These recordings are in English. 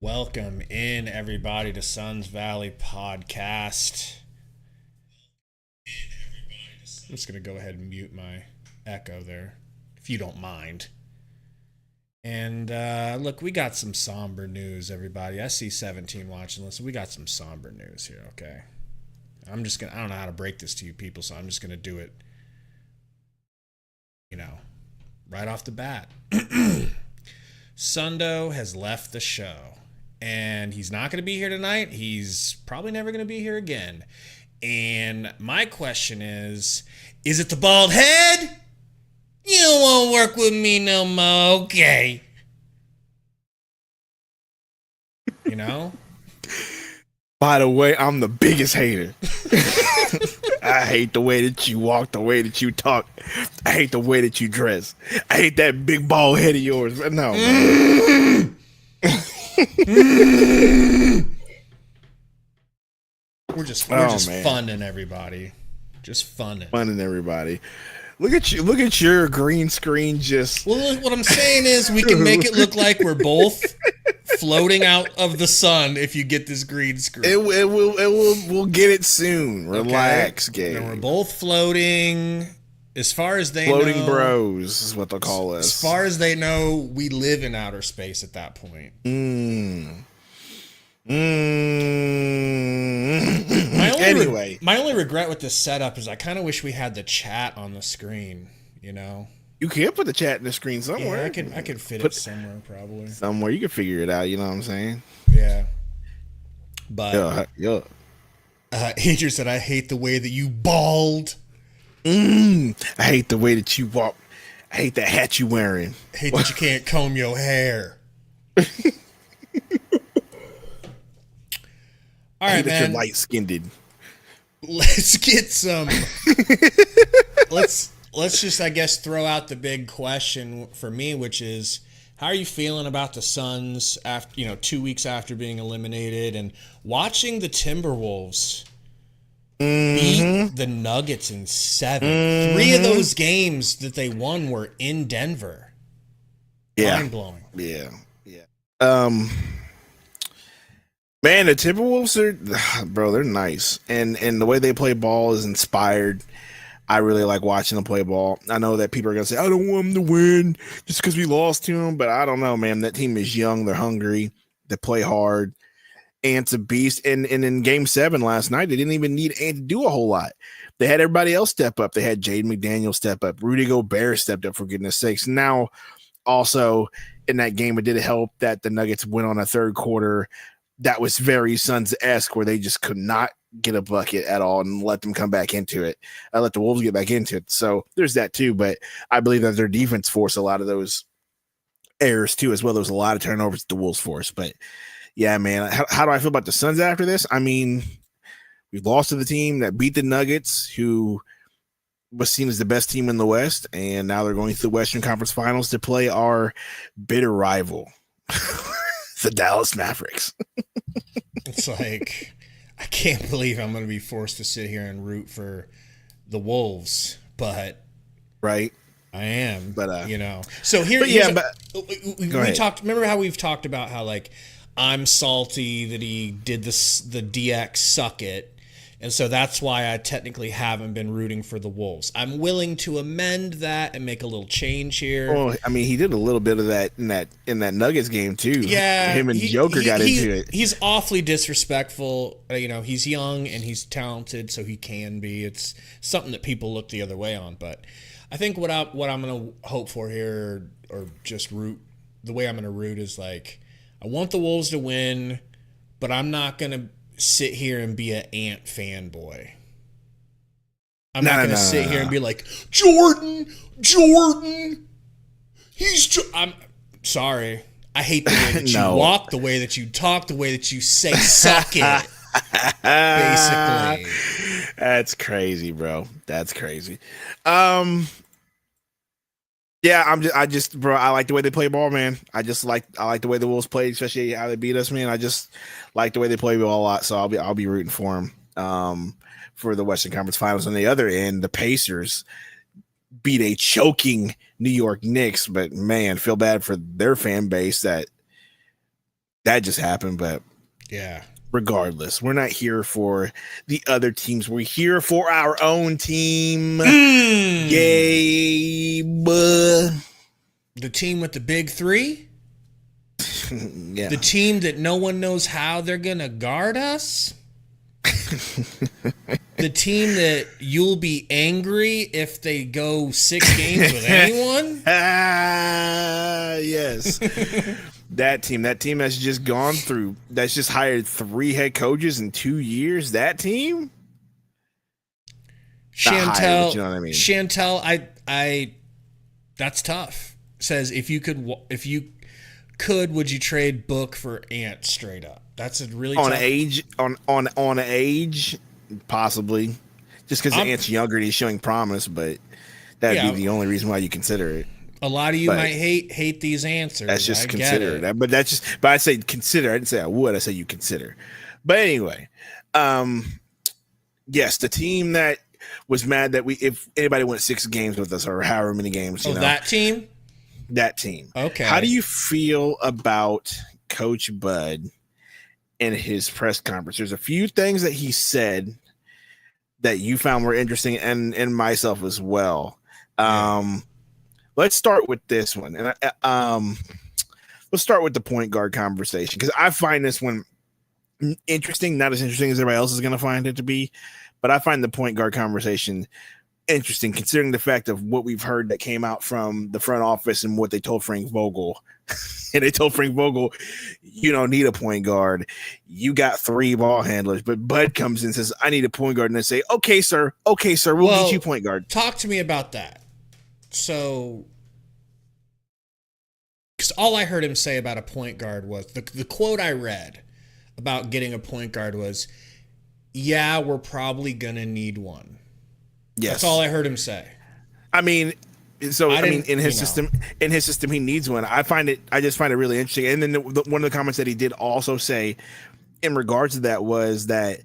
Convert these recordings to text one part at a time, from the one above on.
Welcome in, everybody, to Suns Valley Podcast. I'm just going to go ahead and mute my echo there, if you don't mind. And look, we got some somber news, everybody. I see 17 watching. Listen, we got some somber news here, okay? I don't know how to break this to you people, so I'm just going to do it, right off the bat. Sundo has left the show. And he's not going to be here tonight. He's probably never going to be here again. And my question is it the bald head? You don't want to work with me no more, okay? By the way, I'm the biggest hater. I hate the way that you walk, the way that you talk. I hate the way that you dress. I hate that big bald head of yours. But no, man. We're just funning everybody. Just funning everybody. Look at your green screen. Well, what I'm saying is we can make it look like we're both floating out of the sun if you get this green screen. We'll get it soon. Relax, Gabe. And we're both floating. As far as they floating know, bros is what they'll call us. As far as they know, we live in outer space at that point. Anyway, my only regret with this setup is I kind of wish we had the chat on the screen. You can put the chat in the screen somewhere. Yeah, I could fit it somewhere probably. Somewhere you can figure it out. You know what I'm saying? Yeah. But yeah. Adrian said, "I hate the way that you bald. I hate the way that you walk. I hate that hat you wearing. I hate that you can't comb your hair." All right, man. You're light-skinned. Let's get some. let's just, I guess, throw out the big question for me, which is, how are you feeling about the Suns after 2 weeks after being eliminated and watching the Timberwolves beat the Nuggets in 7? 3 of those games that they won were in Denver. Yeah, mind blowing. Yeah. Man, the Timberwolves they're nice, and the way they play ball is inspired. I really like watching them play ball. I know that people are gonna say I don't want them to win just because we lost to them, but I don't know, man. That team is young, they're hungry, they play hard. Ant's a beast, and in Game 7 last night, they didn't even need Ant to do a whole lot. They had everybody else step up. They had Jaden McDaniel step up. Rudy Gobert stepped up, for goodness sakes. Now, also in that game, it did help that the Nuggets went on a third quarter that was very Suns-esque, where they just could not get a bucket at all and let them come back into it. I let the Wolves get back into it. So there's that too, but I believe that their defense forced a lot of those errors too, as well. There was a lot of turnovers that the Wolves forced. But yeah, man, how do I feel about the Suns after this? I mean, we've lost to the team that beat the Nuggets, who was seen as the best team in the West, and now they're going to the Western Conference Finals to play our bitter rival, the Dallas Mavericks. It's like, I can't believe I'm going to be forced to sit here and root for the Wolves, but right, I am. But so here, we talked. Remember how we've talked about how, like, I'm salty that he did the DX suck it. And so that's why I technically haven't been rooting for the Wolves. I'm willing to amend that and make a little change here. Well, I mean, he did a little bit of that in that Nuggets game too. Yeah, him and Joker got into it. He's awfully disrespectful. He's young and he's talented, so he can be. It's something that people look the other way on. But I think what I'm going to hope for here, or just root, the way I'm going to root is, like, I want the Wolves to win, but I'm not going to sit here and be an Ant fanboy. I'm not going to sit here and be like, Jordan, I'm sorry. I hate the way that you walk, the way that you talk, the way that you say suck it. Basically. That's crazy, bro. That's crazy. Yeah, bro, I like the way they play ball, man. I like the way the Wolves play, especially how they beat us, man. I just like the way they play ball a lot, so I'll be rooting for them for the Western Conference Finals. On the other end, the Pacers beat a choking New York Knicks, but man, feel bad for their fan base that that just happened, but yeah. Regardless, we're not here for the other teams. We're here for our own team. Gabe. The team with the big three? Yeah. The team that no one knows how they're going to guard us? The team that you'll be angry if they go 6 games with anyone? Yes. That team that's just gone through, that's just hired 3 head coaches in 2 years. That team? Chantel, hired, you know what I mean? Chantel, I that's tough. Says if you could, would you trade Book for Ant straight up? That's a really on tough. On age, possibly, just because Ant's younger and he's showing promise, but that'd be the only reason why you consider it. A lot of you might hate these answers. That's just consider it. But I say consider. I didn't say I would. I say you consider. But anyway, yes, the team that was mad that if anybody went 6 games with us or however many games, you know, that team. Okay. How do you feel about Coach Bud in his press conference? There's a few things that he said that you found were interesting, and myself as well. Let's start with this one, and let's start with the point guard conversation, because I find this one interesting, not as interesting as everybody else is going to find it to be, but I find the point guard conversation interesting, considering the fact of what we've heard that came out from the front office and what they told Frank Vogel. And they told Frank Vogel, you don't need a point guard. You got 3 ball handlers. But Bud comes in and says, I need a point guard. And they say, okay, sir, we'll get you point guard. Talk to me about that. So, because all I heard him say about a point guard was, the quote I read about getting a point guard was, yeah, we're probably going to need one. Yes. That's all I heard him say. I mean, in his system, he needs one. I just find it really interesting. And then one of the comments that he did also say in regards to that was that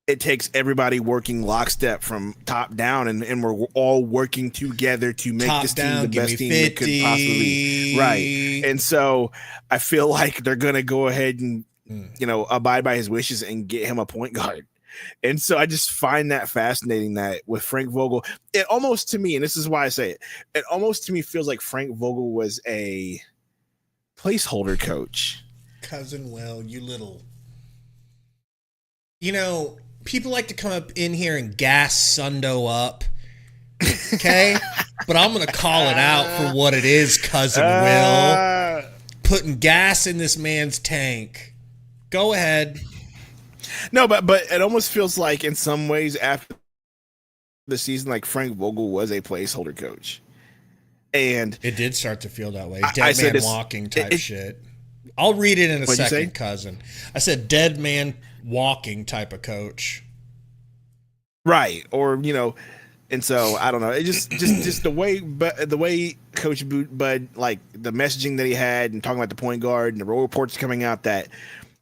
it takes everybody working lockstep from top down, and we're all working together to make this team the best team it could possibly be. Right. And so I feel like they're going to go ahead and, abide by his wishes and get him a point guard. And so I just find that fascinating that with Frank Vogel, it almost to me, and this is why I say it almost to me feels like Frank Vogel was a placeholder coach. Cousin Will, you little. People like to come up in here and gas Sundo up. Okay? But I'm going to call it out for what it is, Cousin Will. Putting gas in this man's tank. Go ahead. No, but it almost feels like in some ways after the season, like Frank Vogel was a placeholder coach. And it did start to feel that way. Dead man walking type shit. I'll read it in a second, cousin. I said dead man walking type of coach. Right. Or, and so I don't know. It just the way Coach Bud, like the messaging that he had and talking about the point guard and the reports coming out that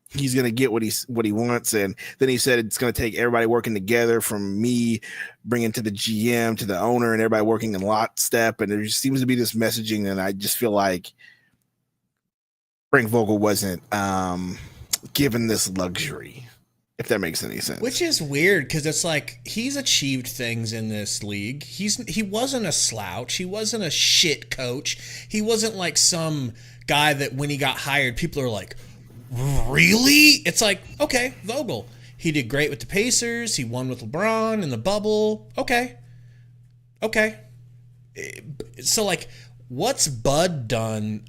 he's going to get what he wants. And then he said it's going to take everybody working together, from me bringing to the GM to the owner and everybody working in lockstep. And there just seems to be this messaging. And I just feel like Frank Vogel wasn't given this luxury, if that makes any sense. Which is weird, because it's like he's achieved things in this league. He wasn't a slouch. He wasn't a shit coach. He wasn't like some guy that when he got hired, people are like, really? It's like, okay, Vogel. He did great with the Pacers. He won with LeBron in the bubble. Okay. So, like, what's Bud done?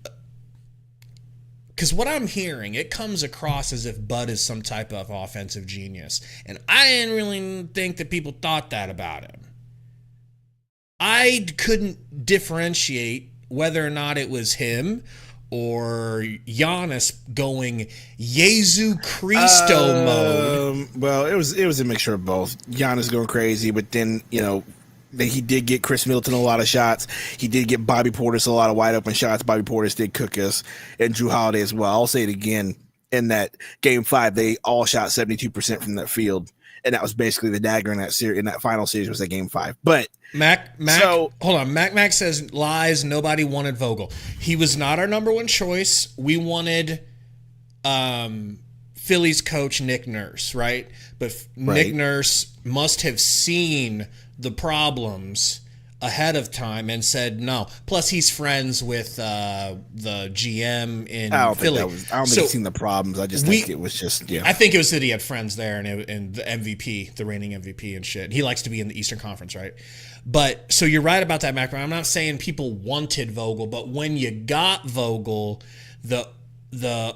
Because what I'm hearing, it comes across as if Bud is some type of offensive genius. And I didn't really think that people thought that about him. I couldn't differentiate whether or not it was him or Giannis going Jesu Christo mode. Well, it was a mixture of both. Giannis going crazy, but then, he did get Chris Middleton a lot of shots. He did get Bobby Portis a lot of wide open shots. Bobby Portis did cook us, and Drew Holiday as well. I'll say it again. In that Game 5, they all shot 72% from that field, and that was basically the dagger in that series. In that final series was that Game 5. But hold on. Mac says lies. Nobody wanted Vogel. He was not our number one choice. We wanted Phillies coach Nick Nurse, right? But Nick Nurse must have seen the problems ahead of time and said no. Plus, he's friends with the GM in Philly. I don't think he's seen the problems. I just think it was just I think it was that he had friends there and the MVP, the reigning MVP and shit. He likes to be in the Eastern Conference, right? But so you're right about that, Mac. I'm not saying people wanted Vogel, but when you got Vogel, the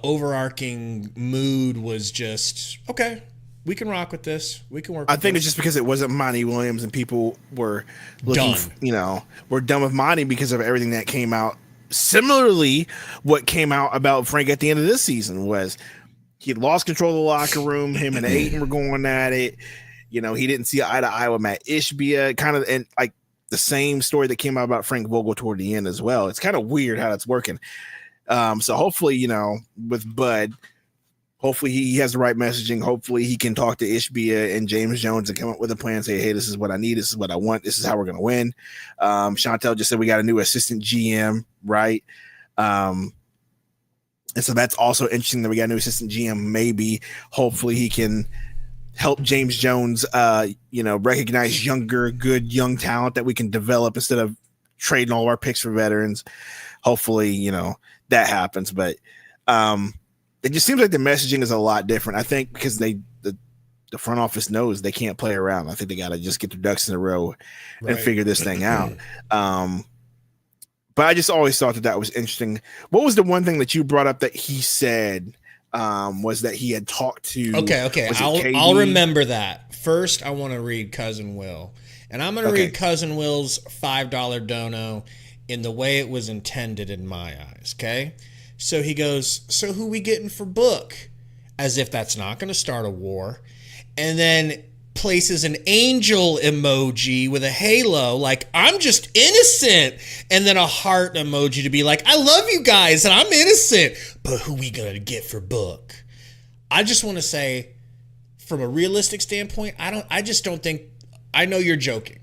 overarching mood was just okay. We can rock with this. We can work. I think it's just because it wasn't Monty Williams and people were looking, we're done with Monty because of everything that came out. Similarly, what came out about Frank at the end of this season was he lost control of the locker room. Him and Ayton were going at it. He didn't see eye to eye with Matt Ishbia, kind of, and like the same story that came out about Frank Vogel toward the end as well. It's kind of weird how that's working. So hopefully, with Bud, hopefully he has the right messaging. Hopefully he can talk to Ishbia and James Jones and come up with a plan and say, hey, this is what I need. This is what I want. This is how we're going to win. Chantel just said we got a new assistant GM, right? And so that's also interesting that we got a new assistant GM. Maybe, hopefully he can help James Jones, recognize good young talent that we can develop instead of trading all of our picks for veterans. Hopefully, that happens. But it just seems like the messaging is a lot different. I think because the front office knows they can't play around. I think they got to just get their ducks in a row and figure this thing out. But I just always thought that was interesting. What was the one thing that you brought up that he said was that he had talked to? Okay. I'll remember that. First, I want to read Cousin Will. And I'm going to read Cousin Will's $5 dono in the way it was intended in my eyes, okay? So he goes, so who we getting for Book? As if that's not going to start a war. And then places an angel emoji with a halo, like, I'm just innocent. And then a heart emoji to be like, I love you guys and I'm innocent. But who we going to get for Book? I just want to say, from a realistic standpoint, I just don't think, I know you're joking.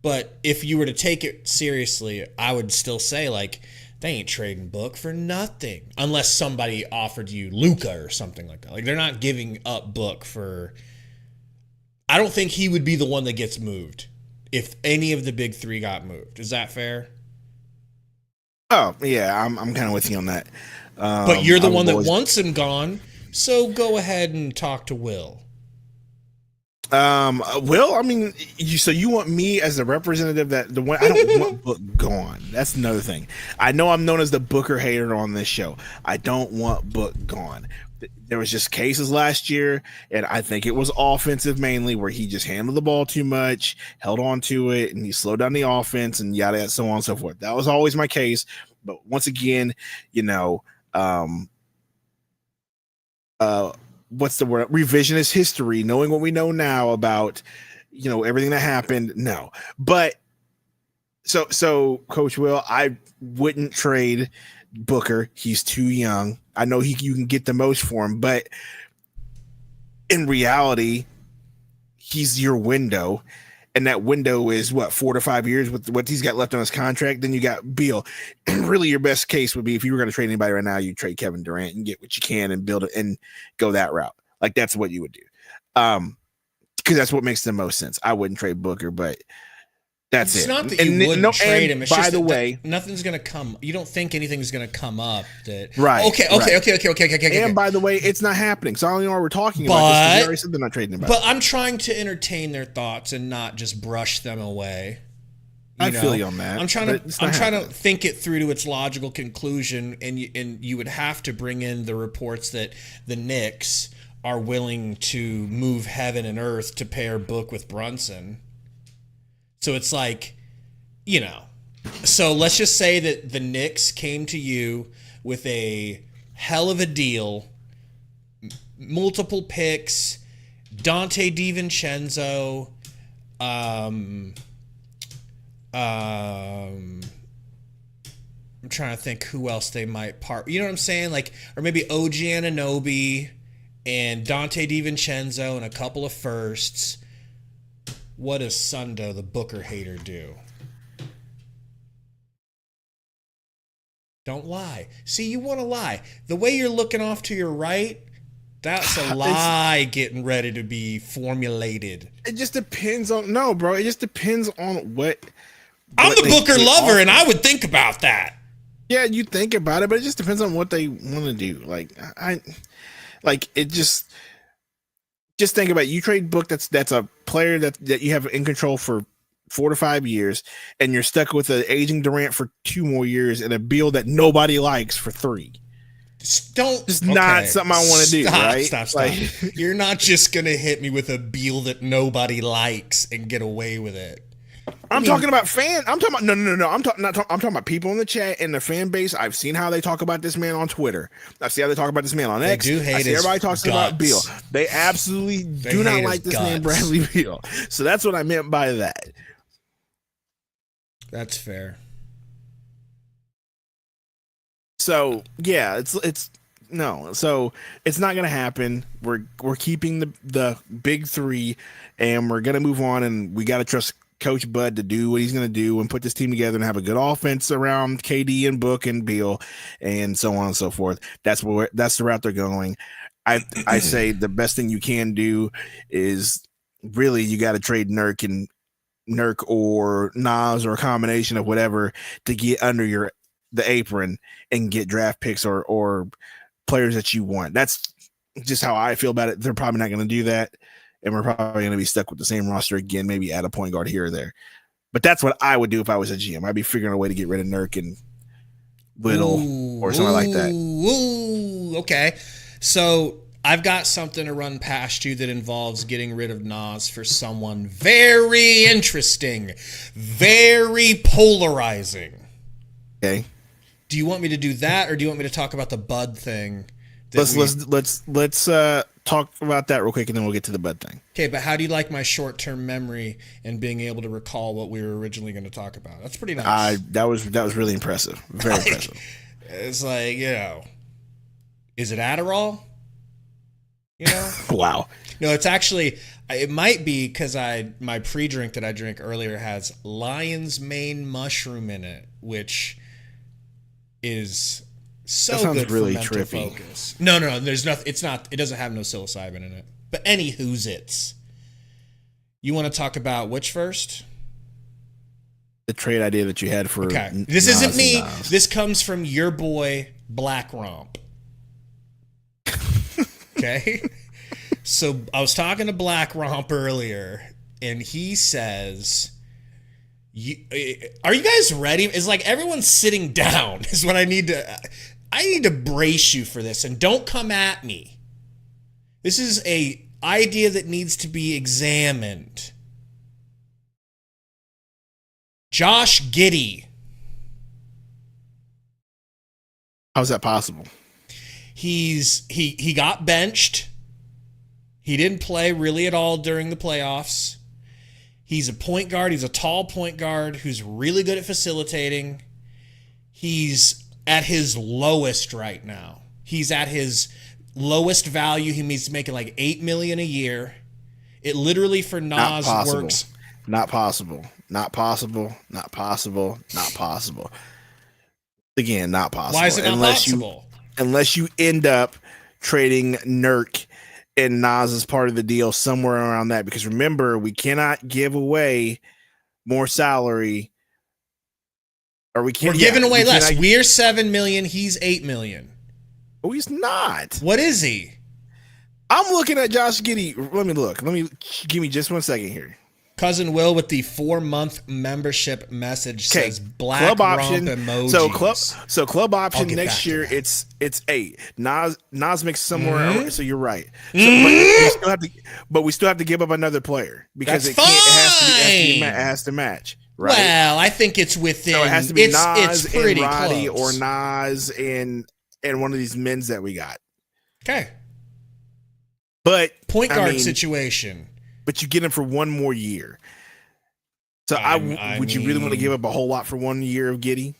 But if you were to take it seriously, I would still say, like, they ain't trading Book for nothing. Unless somebody offered you Luka or something like that. Like, they're not giving up Book for... I don't think he would be the one that gets moved if any of the big three got moved. Is that fair? Oh, yeah, I'm kind of with you on that. But you're the one that wants him gone, so go ahead and talk to Will. Will, I mean, you want me as the representative that the one I don't want Book gone. That's another thing. I know I'm known as the Booker hater on this show. I don't want Book gone. There was just cases last year, and I think it was offensive mainly, where he just handled the ball too much, held on to it, and he slowed down the offense, and yada yada, so on and so forth. That was always my case. But once again, what's the word? Revisionist history, knowing what we know now about, everything that happened. No, but so Coach Will, I wouldn't trade Booker. He's too young. I know you can get the most for him, but in reality, he's your window. And that window is 4 to 5 years with what he's got left on his contract. Then you got Beal. And really your best case would be if you were going to trade anybody right now, you trade Kevin Durant and get what you can and build it and go that route. Like, that's what you would do. Because that's what makes the most sense. I wouldn't trade Booker, but that's it's it. Not that you wouldn't trade him. It's by just the way, nothing's going to come. You don't think anything's going to come up that. Right. Okay. And by the way, it's not happening. So I don't know why we're talking about this. They already said they're not trading him. But I'm trying to entertain their thoughts and not just brush them away. I feel you on that. I'm trying to think it through to its logical conclusion, and you would have to bring in the reports that the Knicks are willing to move heaven and earth to pair Book with Brunson. So it's like, so let's just say that the Knicks came to you with a hell of a deal, multiple picks, Dante DiVincenzo, I'm trying to think who else they might part. You know what I'm saying? Like, or maybe OG Anunoby and Dante DiVincenzo and a couple of firsts. What does Sundo, the Booker hater, do? Don't lie. See, you want to lie. The way you're looking off to your right, that's a lie getting ready to be formulated. It just depends on no, bro. It just depends on what. I'm the Booker lover, and I would think about that. Yeah, you think about it, but it just depends on what they want to do. It just think about it. You trade Book. That's a player that you have in control for 4 to 5 years, and you're stuck with an aging Durant for 2 more years and a Beal that nobody likes for 3. Not something I want to do, right? Stop. You're not just gonna hit me with a Beal that nobody likes and get away with it. I'm talking about fan. I'm talking about no. I'm talking about people in the chat and the fan base. I've seen how they talk about this man on Twitter. I see how they talk about this man on X. They do hate I see everybody talks about Beal. They absolutely do not like this man Bradley Beal. So that's what I meant by that. That's fair. So yeah, it's no. So it's not gonna happen. We're keeping the big 3, and we're gonna move on. And we gotta trust Coach Bud to do what he's going to do and put this team together and have a good offense around KD and Book and Beal and so on and so forth. That's the route they're going. I say the best thing you can do is really you got to trade Nurk or Nas or a combination of whatever to get under the apron and get draft picks or players that you want. That's just how I feel about it. They're probably not going to do that. And we're probably going to be stuck with the same roster again, maybe add a point guard here or there. But that's what I would do if I was a GM. I'd be figuring a way to get rid of Nurk and Little or something like that. Okay. So I've got something to run past you that involves getting rid of Nas for someone very interesting, very polarizing. Okay. Do you want me to do that, or do you want me to talk about the Bud thing? Let's talk about that real quick, and then we'll get to the Bud thing. Okay, but how do you like my short-term memory and being able to recall what we were originally going to talk about? That's pretty nice. That was really impressive. Very impressive. It's like, is it Adderall? Wow. No, it's actually, it might be because my pre-drink that I drank earlier has lion's mane mushroom in it, which is so that sounds good really for mental trippy. Focus. No, there's nothing. It's not. It doesn't have no psilocybin in it. But anywho's it's. You want to talk about which first? The trade idea that you had for. Okay, this isn't me. This comes from your boy Black Romp. Okay, so I was talking to Black Romp earlier, and he says. Are you guys ready? It's like everyone's sitting down is what I need to brace you for this, and don't come at me. This is a idea that needs to be examined. Josh Giddey. How's that possible? He got benched. He didn't play really at all during the playoffs. He's a point guard. He's a tall point guard who's really good at facilitating. He's at his lowest right now. He's at his lowest value. He's making like $8 million a year. It literally for Nas works. Not possible. Not possible. Not possible. Not possible. Again, not possible. Why is it not possible? Unless you end up trading Nurk and Nas is part of the deal somewhere around that, because remember, we cannot give away more salary, or we're giving away less. We're $7 million. He's $8 million. Oh, he's not. What is he? I'm looking at Josh Giddey. Let me look. Give me just 1 second here. Cousin Will with the 4-month membership message says black club romp option emojis. So club option next year it's 8. Nas makes somewhere around, so you're right. So, but we still have to give up another player because it has to match. Right? Well, I think it's within. So it has to be Nas it's pretty and Roddy close. or Nas and one of these men's that we got. Okay. But point guard situation. But you get him for 1 more year. So would you really want to give up a whole lot for 1 year of Giddey?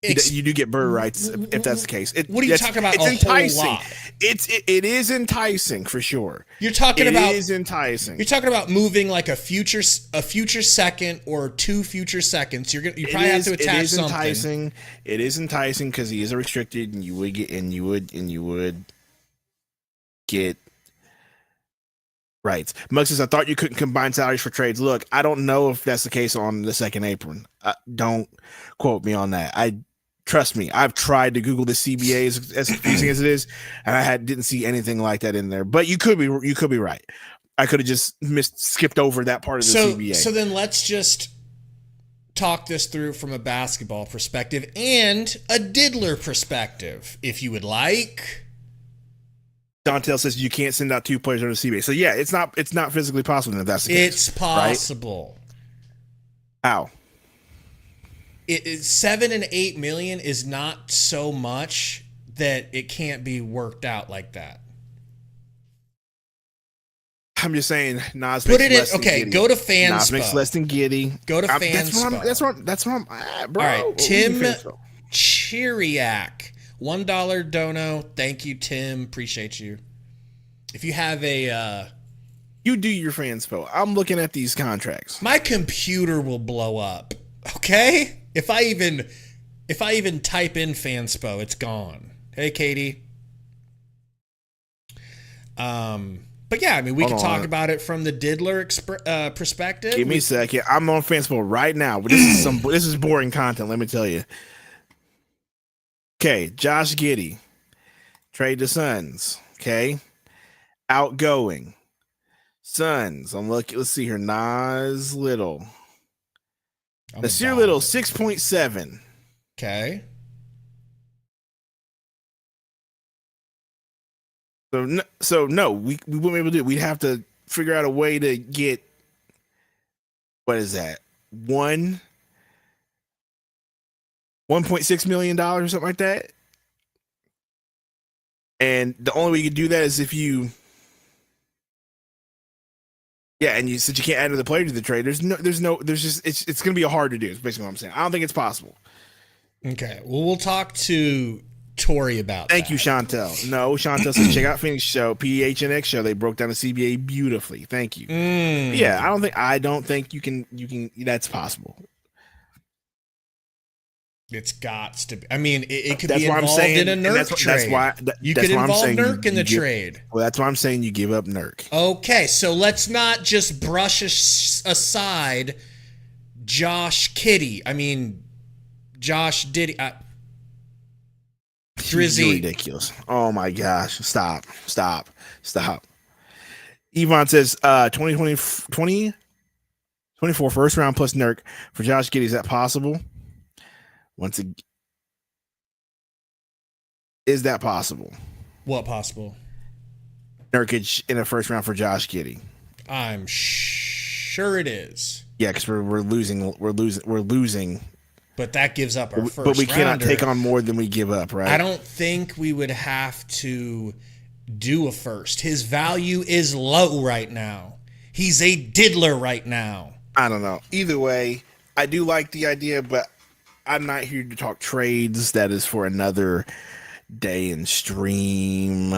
You do get bird rights if that's the case. What are you talking about? It's enticing. Whole lot. It is enticing for sure. You're talking about it is enticing. You're talking about moving like a future second or 2 future seconds. You probably have to attach something. Enticing. It is enticing because he is a restricted, and you would get rights. Mug says, I thought you couldn't combine salaries for trades. Look, I don't know if that's the case on the second apron. Don't quote me on that. Trust me, I've tried to Google the CBA as confusing as it is, and I didn't see anything like that in there. But you could be right. I could have just skipped over that part of the CBA. So then let's just talk this through from a basketball perspective and a diddler perspective, if you would like. Dontel says you can't send out 2 players on the CBA. So yeah, it's not physically possible if that's the case. It's possible. Right? How? 7 and 8 million is not so much that it can't be worked out like that. I'm just saying, Nas put makes it in. less Okay, than go to Fanspo. Nas makes less than Giddey. Go to Fanspo. That's what I'm at, bro. All right, Tim Chiriak, $1 dono. Thank you, Tim. Appreciate you. If you have a, you do your Fanspo. I'm looking at these contracts. My computer will blow up. Okay, if I even type in Fanspo, it's gone. Hey, Katie. But yeah, I mean, we can talk about it from the diddler perspective. Give me a second. I'm on Fanspo right now, but this is boring content. Let me tell you. Okay, Josh Giddey, trade the Suns. Okay, outgoing Suns. Let's see here. Nas Little. Nasir Little, 6.7. Okay. So no, we wouldn't be able to do it. We'd have to figure out a way to get, what is that? $1.6 million or something like that. And the only way you could do that is if you, and you said you can't add another player to the trade. It's going to be hard to do. Is basically what I'm saying. I don't think it's possible. Okay. Well, we'll talk to Tori about Thank you, Chantel. No, Chantel says check out Phoenix show, PHNX show. They broke down the CBA beautifully. Thank you. Yeah, I don't think you can that's possible. It's got to be. I mean, it could that's be involved in a Nurk trade. You could involve Nurk in the trade. Well, that's why I'm saying you give up Nurk. Okay, so let's not just brush aside Josh Giddey. I mean, Josh Giddey. Drizzy. You're ridiculous. Oh my gosh. Stop. Yvonne says 2024 first round plus Nurk for Josh Giddey. Is that possible? Once again, is that possible? What possible? Nurkic in a first round for Josh Giddey. I'm sure it is. Yeah, because we're losing. But that gives up our first. But we cannot take on more than we give up, right? I don't think we would have to do a first. His value is low right now. He's a diddler right now. I don't know. Either way, I do like the idea, but I'm not here to talk trades. That is for another day and stream.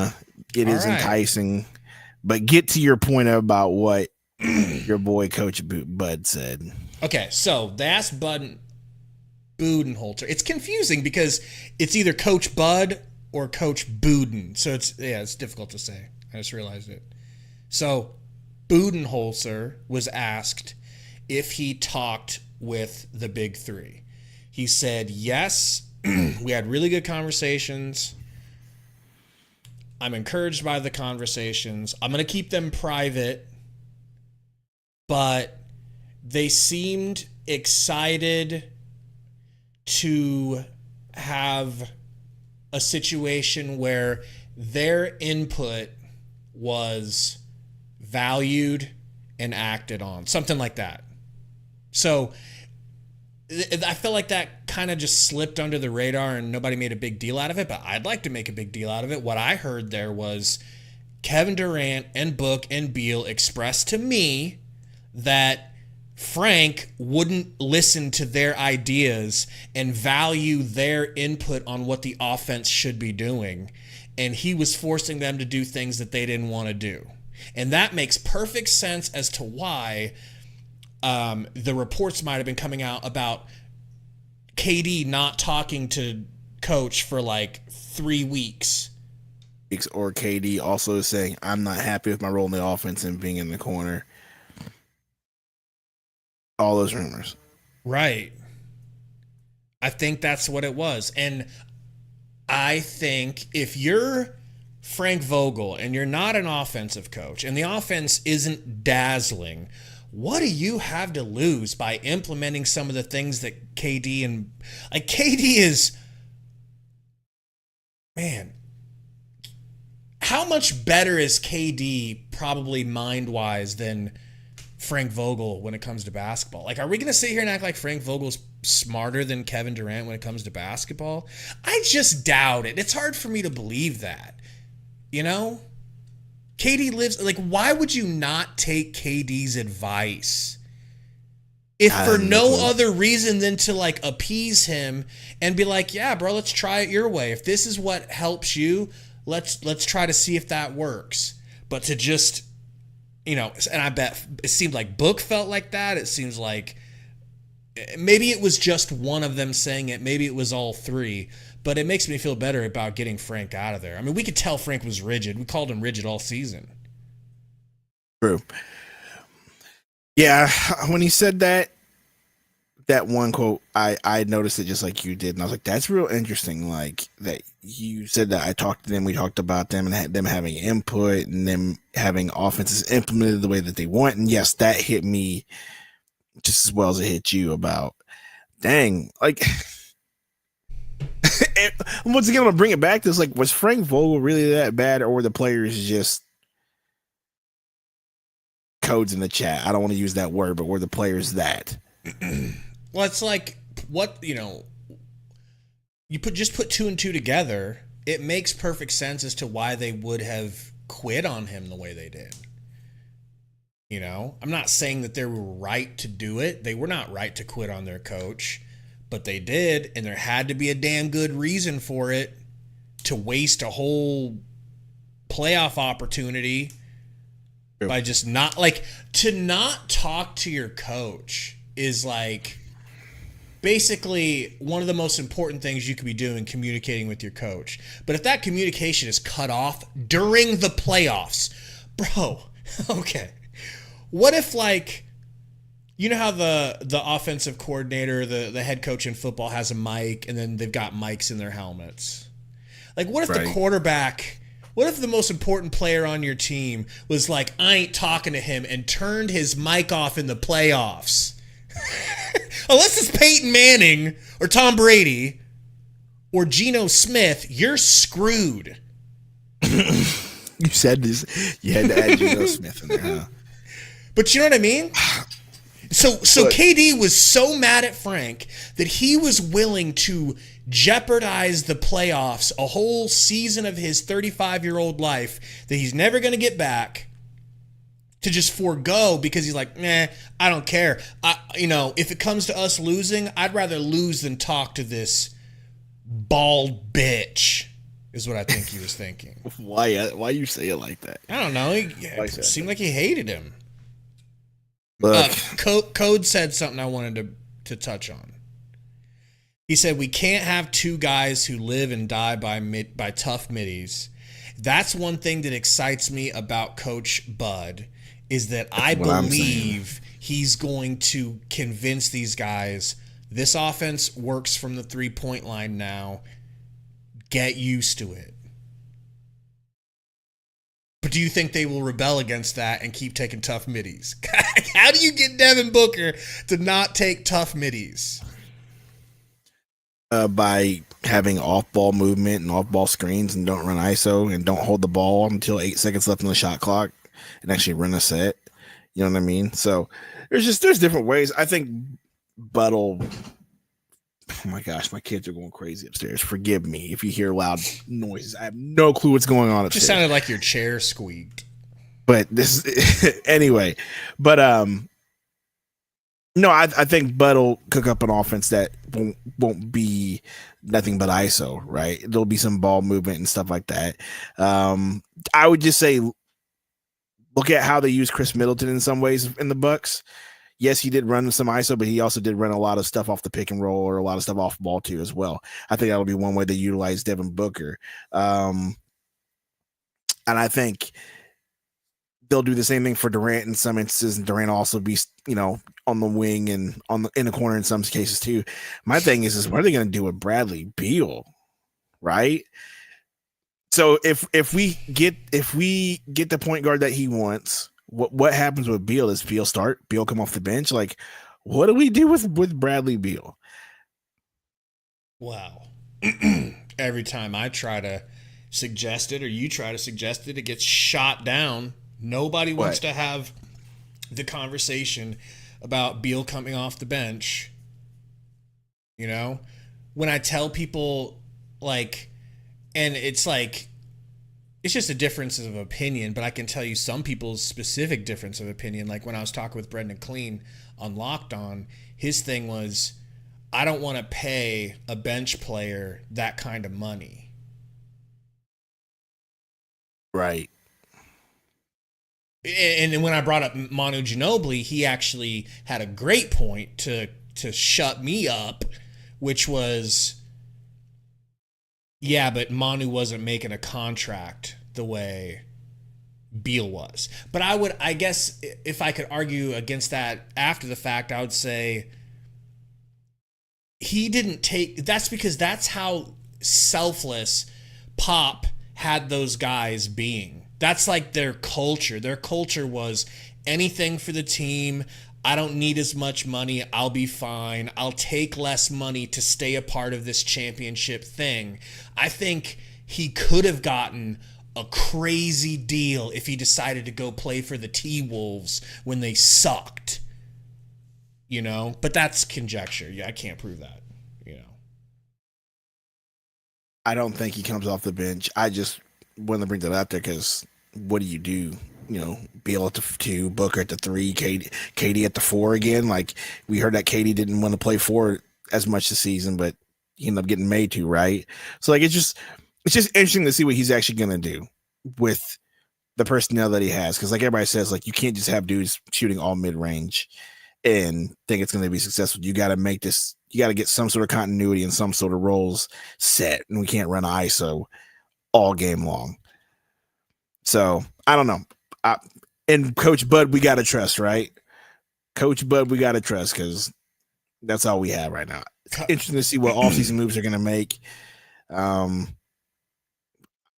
It is enticing. But get to your point about what your boy Coach Bud said. Okay, so that's Budenholzer. It's confusing because it's either Coach Bud or Coach Buden. So it's difficult to say. I just realized it. So Budenholzer was asked if he talked with the big three. He said, yes, we had really good conversations. I'm encouraged by the conversations. I'm going to keep them private, but they seemed excited to have a situation where their input was valued and acted on, something like that. So I feel like that kind of just slipped under the radar and nobody made a big deal out of it, but I'd like to make a big deal out of it. What I heard there was Kevin Durant and Book and Beal expressed to me that Frank wouldn't listen to their ideas and value their input on what the offense should be doing. And he was forcing them to do things that they didn't want to do. And that makes perfect sense as to why the reports might have been coming out about KD not talking to coach for like 3 weeks. Or KD also saying, I'm not happy with my role in the offense and being in the corner. All those rumors. Right. I think that's what it was. And I think if you're Frank Vogel and you're not an offensive coach and the offense isn't dazzling, what do you have to lose by implementing some of the things that KD and like KD is, man, how much better is KD probably mind-wise than Frank Vogel when it comes to basketball? Like, are we going to sit here and act like Frank Vogel's smarter than Kevin Durant when it comes to basketball? I just doubt it. It's hard for me to believe that. You know? KD lives, like, why would you not take KD's advice? If for no other reason than to, like, appease him and be like, yeah, bro, let's try it your way. If this is what helps you, let's try to see if that works. But to just, you know, and I bet it seemed like Book felt like that. It seems like maybe it was just one of them saying it. Maybe it was all three. But it makes me feel better about getting Frank out of there. I mean, we could tell Frank was rigid. We called him rigid all season. True. Yeah, when he said that one quote, I noticed it just like you did. And I was like, that's real interesting. Like, that you said that I talked to them, we talked about them and had them having input and them having offenses implemented the way that they want. And yes, that hit me just as well as it hit you about, dang, like... And once again, I'm gonna bring it back to this. Like, was Frank Vogel really that bad, or were the players just codes in the chat? I don't want to use that word, but were the players that? Well, it's like what, you know, you just put two and two together. It makes perfect sense as to why they would have quit on him the way they did. You know, I'm not saying that they were right to do it. They were not right to quit on their coach. But they did, and there had to be a damn good reason for it to waste a whole playoff opportunity by just not, like, to not talk to your coach is, like, basically one of the most important things you could be doing, communicating with your coach. But if that communication is cut off during the playoffs, bro, okay. What if, like, you know how the offensive coordinator, the head coach in football has a mic, and then they've got mics in their helmets? Like, what if the quarterback, what if the most important player on your team was like, I ain't talking to him, and turned his mic off in the playoffs? Unless it's Peyton Manning or Tom Brady or Geno Smith, you're screwed. You said this. You had to add Geno Smith in there, huh? But you know what I mean? So KD was so mad at Frank that he was willing to jeopardize the playoffs, a whole season of his 35-year-old life that he's never going to get back, to just forego because he's like, nah, I don't care. If it comes to us losing, I'd rather lose than talk to this bald bitch, is what I think he was thinking. Why you say it like that? I don't know. It seemed like he hated him. Look. Code said something I wanted to touch on. He said, we can't have two guys who live and die by tough middies. That's one thing that excites me about Coach Bud, is that I believe he's going to convince these guys this offense works from the three-point line now. Get used to it. But do you think they will rebel against that and keep taking tough middies? How do you get Devin Booker to not take tough middies? By having off-ball movement and off-ball screens, and don't run ISO and don't hold the ball until 8 seconds left on the shot clock and actually run a set. You know what I mean? So there's different ways. I think But'll. Oh my gosh, my kids are going crazy upstairs. Forgive me if you hear loud noises. I have no clue what's going on upstairs. Just sounded like your chair squeaked. But this anyway. But No, I think Bud will cook up an offense that won't be nothing but ISO, right? There'll be some ball movement and stuff like that. I would just say look at how they use Chris Middleton in some ways in the Bucks. Yes, he did run some ISO, but he also did run a lot of stuff off the pick and roll or a lot of stuff off ball too as well. I think that'll be one way they utilize Devin Booker. And I think they'll do the same thing for Durant in some instances, and Durant will also be, on the wing and in the corner in some cases too. My thing is what are they going to do with Bradley Beal, right? So if we get the point guard that he wants, what happens with Beal? Is Beal start? Beal come off the bench? Like, what do we do with Bradley Beal? Wow. Every time I try to suggest it or you try to suggest it, it gets shot down. Nobody wants to have the conversation about Beal coming off the bench. When I tell people, and it's just a difference of opinion, but I can tell you some people's specific difference of opinion. Like when I was talking with Brendan Clean on Locked On, his thing was, I don't want to pay a bench player that kind of money. Right. And when I brought up Manu Ginobili, he actually had a great point to shut me up, which was, yeah, but Manu wasn't making a contract the way Beal was. But I guess if I could argue against that after the fact, I would say he didn't take, that's because that's how selfless Pop had those guys being. That's like their culture. Their culture was anything for the team. I don't need as much money. I'll be fine. I'll take less money to stay a part of this championship thing. I think he could have gotten a crazy deal if he decided to go play for the T-Wolves when they sucked. But that's conjecture. Yeah, I can't prove that. I don't think he comes off the bench. I just want to bring that up there because what do? Beal at the 2, Booker at the 3, KD at the 4 again. Like we heard that KD didn't want to play 4 as much this season, but he ended up getting made to, right? So it's just interesting to see what he's actually going to do with the personnel that he has. Because like everybody says, like you can't just have dudes shooting all mid range and think it's going to be successful. You got to make this. You got to get some sort of continuity and some sort of roles set, and we can't run ISO all game long. So I don't know. And Coach Bud, we got to trust, right? Coach Bud, we got to trust because that's all we have right now. It's interesting to see what offseason moves are going to make. I'm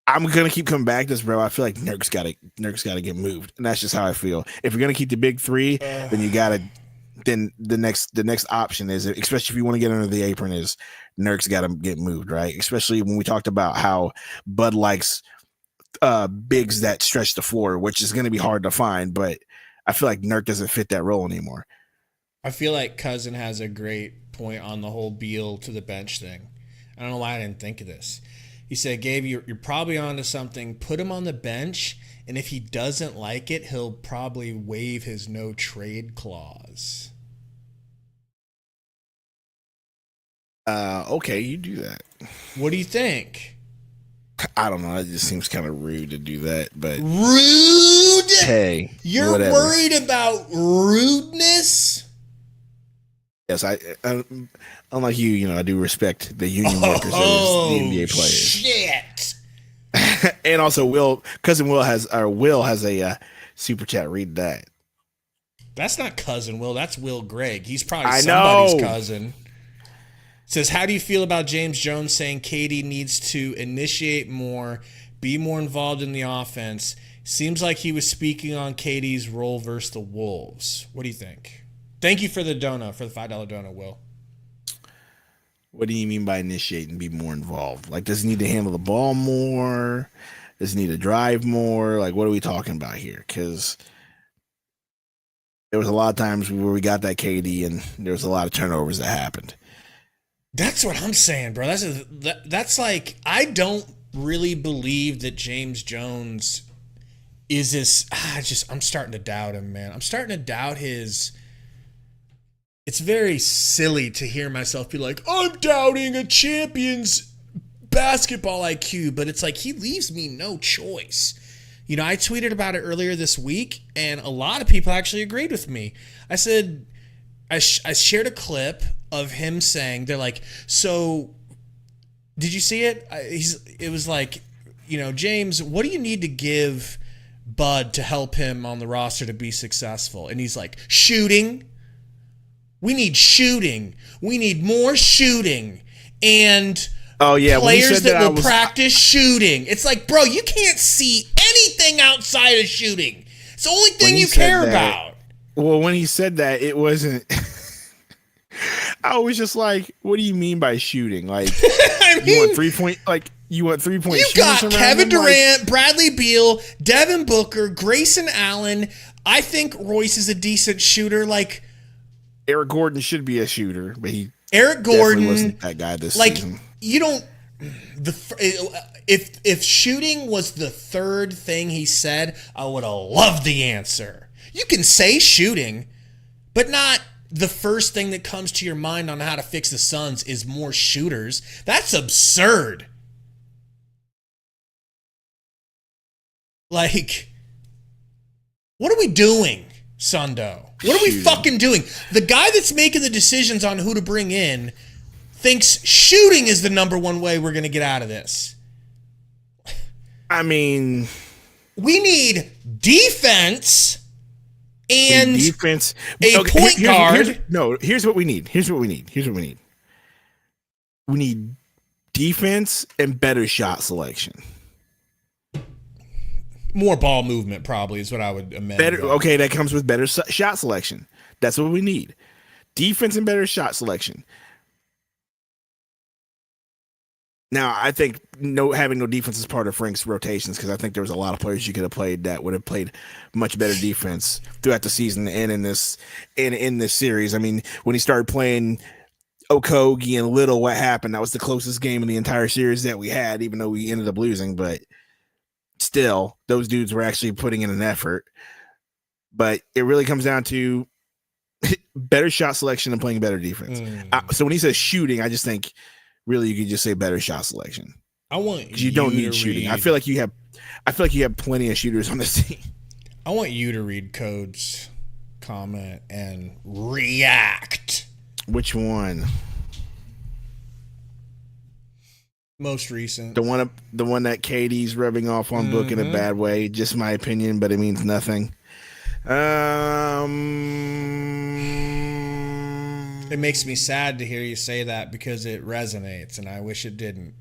going to keep coming back to this, bro. I feel like Nurk's got to get moved, and that's just how I feel. If you're going to keep the big 3, then you got to. Then the next option is, especially if you want to get under the apron, is Nurk's got to get moved, right? Especially when we talked about how Bud likes bigs that stretch the floor, which is going to be hard to find, but I feel like Nurk doesn't fit that role anymore. I feel like Cousin has a great point on the whole Beal to the bench thing. I don't know why I didn't think of this. He said, Gabe, you're probably onto something. Put him on the bench, and if he doesn't like it, he'll probably waive his no trade clause. Okay, you do that. What do you think? I don't know. It just seems kind of rude to do that, but rude. Hey, you're whatever. Worried about rudeness? Yes, I unlike you, I do respect the union workers as the NBA players. Shit. And also, Cousin Will has a super chat. Read that. That's not Cousin Will. That's Will Gregg. He's probably somebody's cousin. Says, how do you feel about James Jones saying KD needs to initiate more, be more involved in the offense? Seems like he was speaking on KD's role versus the Wolves. What do you think? Thank you for the donut, for the $5 donut, Will. What do you mean by initiate and be more involved? Like, does he need to handle the ball more? Does he need to drive more? Like, what are we talking about here? Because there was a lot of times where we got that KD and there was a lot of turnovers that happened. That's what I'm saying, bro. That's like, I don't really believe that James Jones is this. I'm starting to doubt him, man. I'm starting to doubt his it's very silly to hear myself be like, I'm doubting a champion's basketball IQ, but it's like he leaves me no choice. You know, I tweeted about it earlier this week, and a lot of people actually agreed with me. I said, I shared a clip of him saying, they're like, so did you see it? It was like, you know, James, what do you need to give Bud to help him on the roster to be successful? And he's like, shooting. We need shooting. We need more shooting. And players that will practice shooting. It's like, bro, you can't see anything outside of shooting. It's the only thing you care about. Well, when he said that, it wasn't. I was just like, what do you mean by shooting? Like, you want 3-point? Like, you want 3-point? You got Kevin Durant, Bradley Beal, Devin Booker, Grayson Allen. I think Royce is a decent shooter. Like, Eric Gordon should be a shooter, but Eric Gordon wasn't that guy this season. You don't. If shooting was the third thing he said, I would have loved the answer. You can say shooting, but not the first thing that comes to your mind on how to fix the Suns is more shooters. That's absurd. Like, what are we doing, Sundo? What are we fucking doing? The guy that's making the decisions on who to bring in thinks shooting is the number one way we're going to get out of this. I mean, we need defense and defense. Point guard. Here's what we need. We need defense and better shot selection. More ball movement probably is what I would imagine. Better, that comes with better shot selection. That's what we need. Defense and better shot selection. Now, I think having no defense is part of Frank's rotations because I think there was a lot of players you could have played that would have played much better defense throughout the season and in this series. I mean, when he started playing Okogie and Little, what happened? That was the closest game in the entire series that we had, even though we ended up losing. But still, those dudes were actually putting in an effort. But it really comes down to better shot selection and playing better defense. So when he says shooting, I just think really you could just say better shot selection. I want you don't need shooting. I feel like you have plenty of shooters on this team. I want you to read Code's comment and react. Which one? Most recent. The one that Katie's rubbing off on Book in a bad way. Just my opinion, but it means nothing. It makes me sad to hear you say that because it resonates, and I wish it didn't.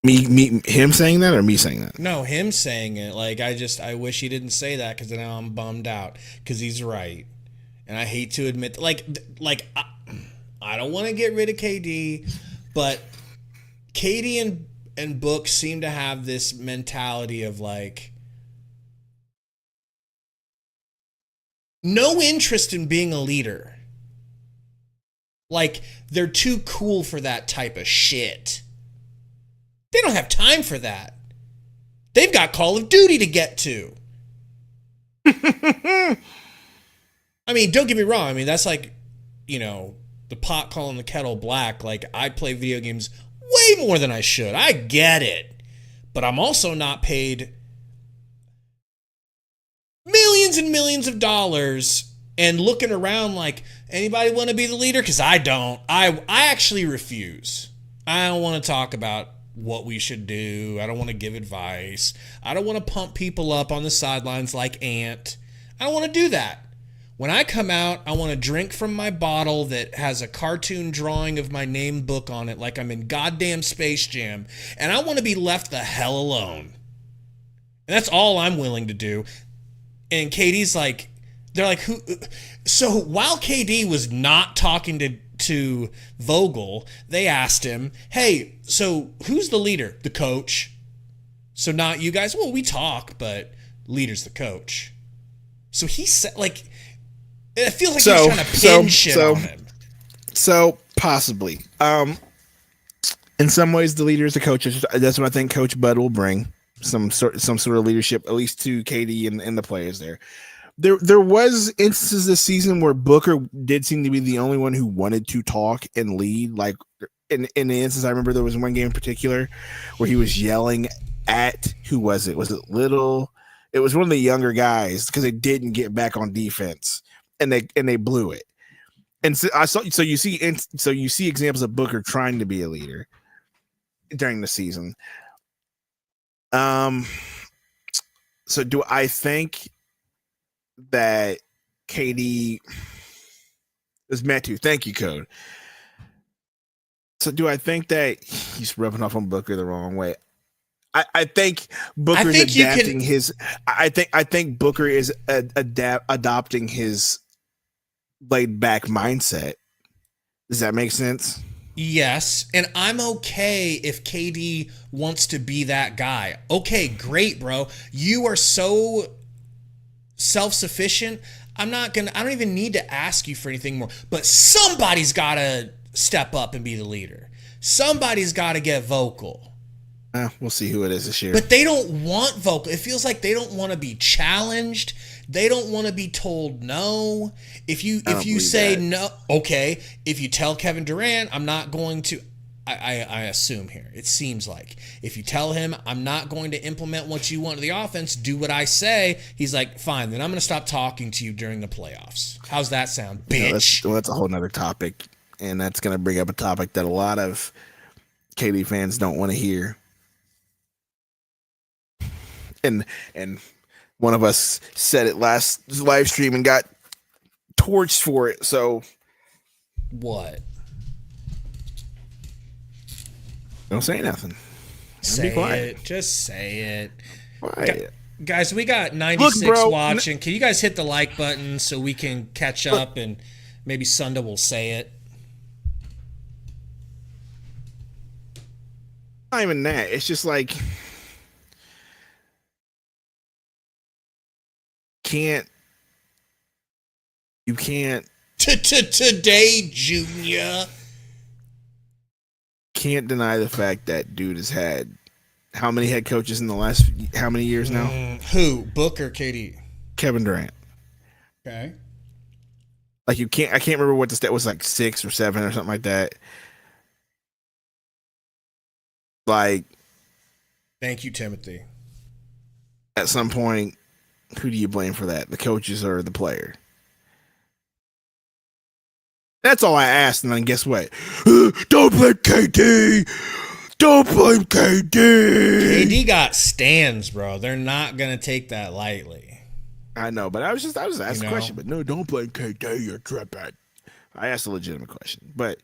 Him saying that or me saying that? No, him saying it. Like, I wish he didn't say that because now I'm bummed out because he's right. And I hate to admit, I don't want to get rid of KD, but KD and Book seem to have this mentality of like, no interest in being a leader. Like, they're too cool for that type of shit. They don't have time for that. They've got Call of Duty to get to. I mean, don't get me wrong. I mean, that's like, you know, the pot calling the kettle black. Like, I play video games way more than I should. I get it. But I'm also not paid millions and millions of dollars and looking around like, anybody want to be the leader? Because I don't. I actually refuse. I don't want to talk about what we should do. I don't want to give advice. I don't want to pump people up on the sidelines like Ant. I don't want to do that. When I come out, I want to drink from my bottle that has a cartoon drawing of my name Book on it like I'm in goddamn Space Jam. And I want to be left the hell alone. And that's all I'm willing to do. And Katie's like, they're like, who? So while KD was not talking to Vogel, they asked him, hey, so who's the leader? The coach. So not you guys. Well, we talk, but leader's the coach. So he said, like, it feels like he's trying to pin shit on him. So possibly. In some ways, the leader is the coach. That's what I think Coach Bud will bring. Some sort of leadership, at least to KD and the players there. There was instances this season where Booker did seem to be the only one who wanted to talk and lead. Like in the instance, I remember there was one game in particular where he was yelling at who was it? Was it Little? It was one of the younger guys because they didn't get back on defense and they blew it. And so you see examples of Booker trying to be a leader during the season. So do I think that KD is meant to? Thank you, Code. So do I think that he's rubbing off on Booker the wrong way? I think Booker's adapting his. I think Booker is adopting his laid back mindset. Does that make sense? Yes, and I'm okay if KD wants to be that guy. Okay, great, bro. You are so self-sufficient. I don't even need to ask you for anything more. But somebody's got to step up and be the leader. Somebody's got to get vocal. We'll see who it is this year. But they don't want vocal. It feels like they don't want to be challenged. They don't want to be told no. If you say no, okay. If you tell Kevin Durant, I'm not going to. I assume here. It seems like if you tell him I'm not going to implement what you want to the offense, do what I say. He's like, fine. Then I'm going to stop talking to you during the playoffs. How's that sound, bitch? That's a whole nother topic, and that's going to bring up a topic that a lot of KD fans don't want to hear. And one of us said it last live stream and got torched for it. So what? Don't say nothing. Say it. Just say it. Quiet. Guys, we got 96 watching. Can you guys hit the like button so we can catch up and maybe Sunda will say it? Not even that. It's just like you can't today, Junior. Can't deny the fact that dude has had how many head coaches in the last how many years now? Who? Booker, KD? Kevin Durant. Okay. Like I can't remember what the stat was, like 6 or 7 or something like that. Like, thank you, Timothy. At some point, who do you blame for that? The coaches or the player? That's all I asked, and then guess what? Don't blame KD. Don't blame KD. KD got stands, bro. They're not gonna take that lightly. I know, but I was just asking a question. But no, don't blame KD. You're tripping. I asked a legitimate question, but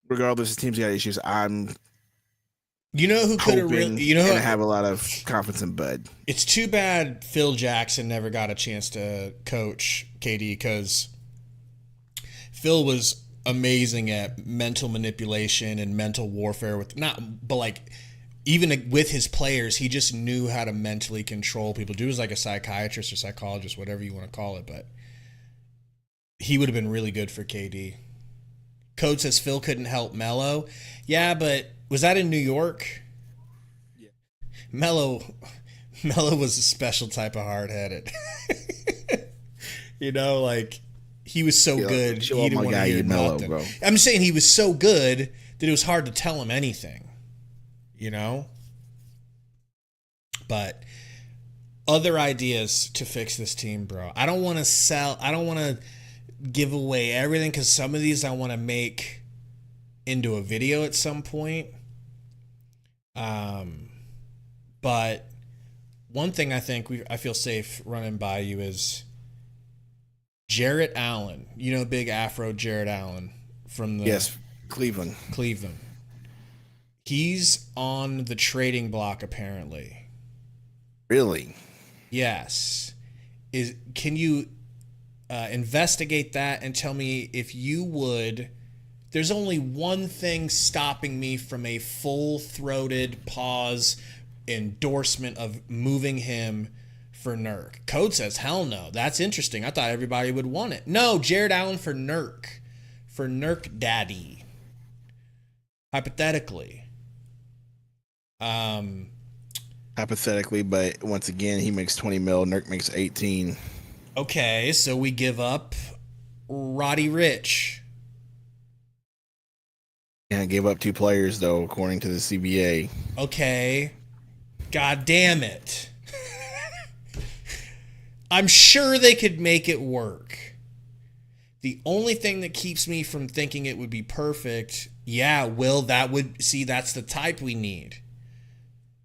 regardless, the team's got issues. I'm. You know who could have really? You know, gonna have a lot of confidence in Bud. It's too bad Phil Jackson never got a chance to coach KD because Phil was amazing at mental manipulation and mental warfare even with his players, he just knew how to mentally control people. Dude was like a psychiatrist or psychologist, whatever you want to call it, but he would have been really good for KD. Code says Phil couldn't help Melo. Yeah, but was that in New York? Yeah. Melo was a special type of hard-headed. Like he was so good. He didn't want to hear nothing. Bro. I'm saying he was so good that it was hard to tell him anything. But other ideas to fix this team, bro. I don't want to give away everything because some of these I want to make into a video at some point. But one thing I think I feel safe running by you is Jarrett Allen. Big Afro Jarrett Allen from the Cleveland. He's on the trading block apparently. Really? Yes. Can you investigate that and tell me if you would? There's only one thing stopping me from a full-throated pause endorsement of moving him for Nurk. Code says, hell no. That's interesting. I thought everybody would want it. No, Jarrett Allen for Nurk. For Nurk Daddy. Hypothetically. Hypothetically, but once again, he makes 20 mil. Nurk makes 18. Okay, so we give up Roddy Rich. And gave up 2 players though, according to the CBA. Okay, god damn it. I'm sure they could make it work. The only thing that keeps me from thinking it would be perfect, that's the type we need,